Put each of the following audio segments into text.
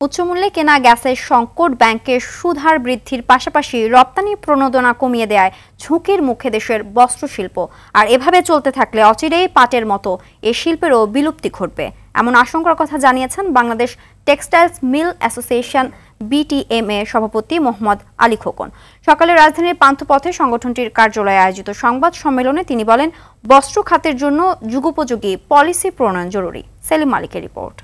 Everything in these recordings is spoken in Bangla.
উচ্চমূল্যে কেনা গ্যাসের সংকট ব্যাংকের সুদহার বৃদ্ধির পাশাপাশি রপ্তানি প্রণোদনা কমিয়ে দেয় ঝুঁকির মুখে দেশের বস্ত্রশিল্প। আর এভাবে চলতে থাকলে অচিরেই পাটের মতো এ শিল্পেরও বিলুপ্তি ঘটবে এমন আশঙ্কার কথা জানিয়েছেন বাংলাদেশ টেক্সটাইলস মিল অ্যাসোসিয়েশন বিটিএমএ সভাপতি মোহাম্মদ আলী খোকন। সকালে রাজধানীর পান্থপথে সংগঠনটির কার্যালয়ে আয়োজিত সংবাদ সম্মেলনে তিনি বলেন, বস্ত্র খাতের জন্য যুগোপযোগী পলিসি প্রণয়ন জরুরি। সেলিম মালিকের রিপোর্ট।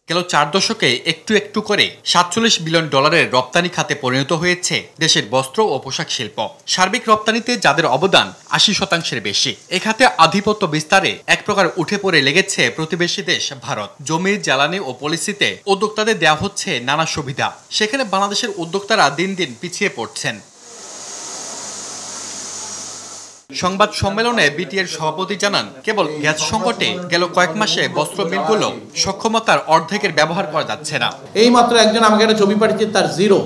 গেল 4 দশকে একটু একটু করে $47 বিলিয়ন রপ্তানি খাতে পরিণত হয়েছে দেশের বস্ত্র ও পোশাক শিল্প। সার্বিক রপ্তানিতে যাদের অবদান 80% বেশি। এ খাতে আধিপত্য বিস্তারে এক প্রকার উঠে পড়ে লেগেছে প্রতিবেশী দেশ ভারত। জমি, জ্বালানি ও পলিসিতে উদ্যোক্তাদের দেওয়া হচ্ছে নানা সুবিধা। সেখানে বাংলাদেশের উদ্যোক্তারা দিন দিন পিছিয়ে পড়ছেন। সংবাদ সম্মেলনে বিটিএর সভাপতি জানান, কেবল গ্যাস সংকটে গেল কয়েক মাসে বস্ত্র মিলগুলো সক্ষমতার অর্ধেকের ব্যবহার করা যাচ্ছে না। এই মাত্র একজন আমাকে একটা ছবি পাঠিয়েছে, তার জিরো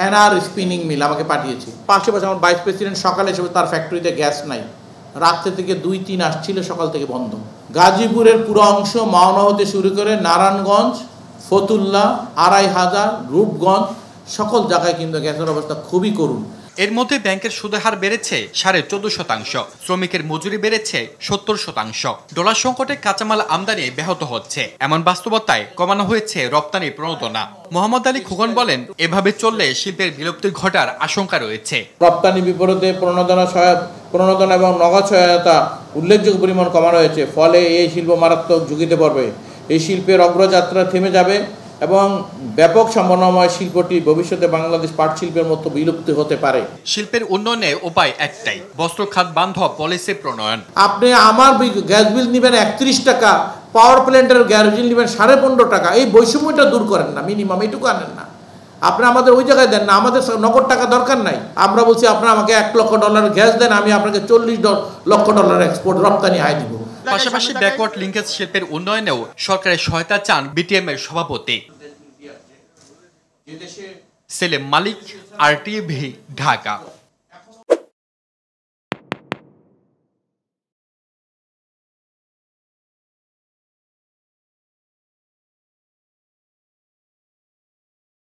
এনআর স্পিনিং মিল আমাকে পাঠিয়েছে। পাশাপাশি আমার ভাইস প্রেসিডেন্ট সকালে এসে তার ফ্যাক্টরিতে গ্যাস নাই, রাত্রে থেকে 2-3 আসছিল, সকাল থেকে বন্ধ। গাজীপুরের পুরো অংশ মাওনা হতে শুরু করে নারায়ণগঞ্জ, ফতুল্লা, 2500, রূপগঞ্জ সকল জায়গায় কিন্তু গ্যাসের অবস্থা খুবই করুণ। এর মধ্যে ব্যাংকের সুদের হার বেড়েছে 14.5%, শ্রমিকের মজুরি বেড়েছে 70%। ডলার সংকটে কাঁচামাল আমদানি ব্যাহত হচ্ছে, এমন বাস্তবতায় কমানো হয়েছে রপ্তানি প্রণোদনা। মোহাম্মদ আলী খোকন বলেন, এভাবে চললে শিল্পের বিলুপ্তি ঘটার আশঙ্কা রয়েছে। রপ্তানি বিপরীতে প্রণোদনা এবং নগদ সহায়তা উল্লেখযোগ্য পরিমাণ কমানো হয়েছে, ফলে এই শিল্প মারাত্মক ঝুঁকিতে পড়বে। এই শিল্পের অগ্রযাত্রা থেমে যাবে এবং ব্যাপক সম্ভাবনাময় শিল্পটি ভবিষ্যতে বাংলাদেশ পাট শিল্পের মতো বিলুপ্তি হতে পারে। শিল্পের উন্নয়নে উপায় একটাই, বস্ত্র খাত বান্ধব পলিসি প্রণয়ন। আপনি আমার গ্যাস বিল নেবেন 31 টাকা, পাওয়ার প্ল্যান্টের গ্যাস বিল নেবেন 15.5 টাকা। এই বৈষম্যটা দূর করেন না, মিনিমাম এটুকু আনেন না। আপনি আমাদের ওই জায়গায় দেন না, আমাদের নগদ টাকা দরকার নাই। আমরা বলছি আপনারা আমাকে $1 লক্ষ গ্যাস দেন, আমি আপনাকে $40 লক্ষ এক্সপোর্ট রপ্তানি আয় দিব। পাশাপাশি ব্যাকওয়ার্ড লিঙ্কেজ শিল্পের উন্নয়নেও সরকারের সহায়তা চান বিটিএম এর সভাপতি। সেলিম মালিক, RTV, ঢাকা।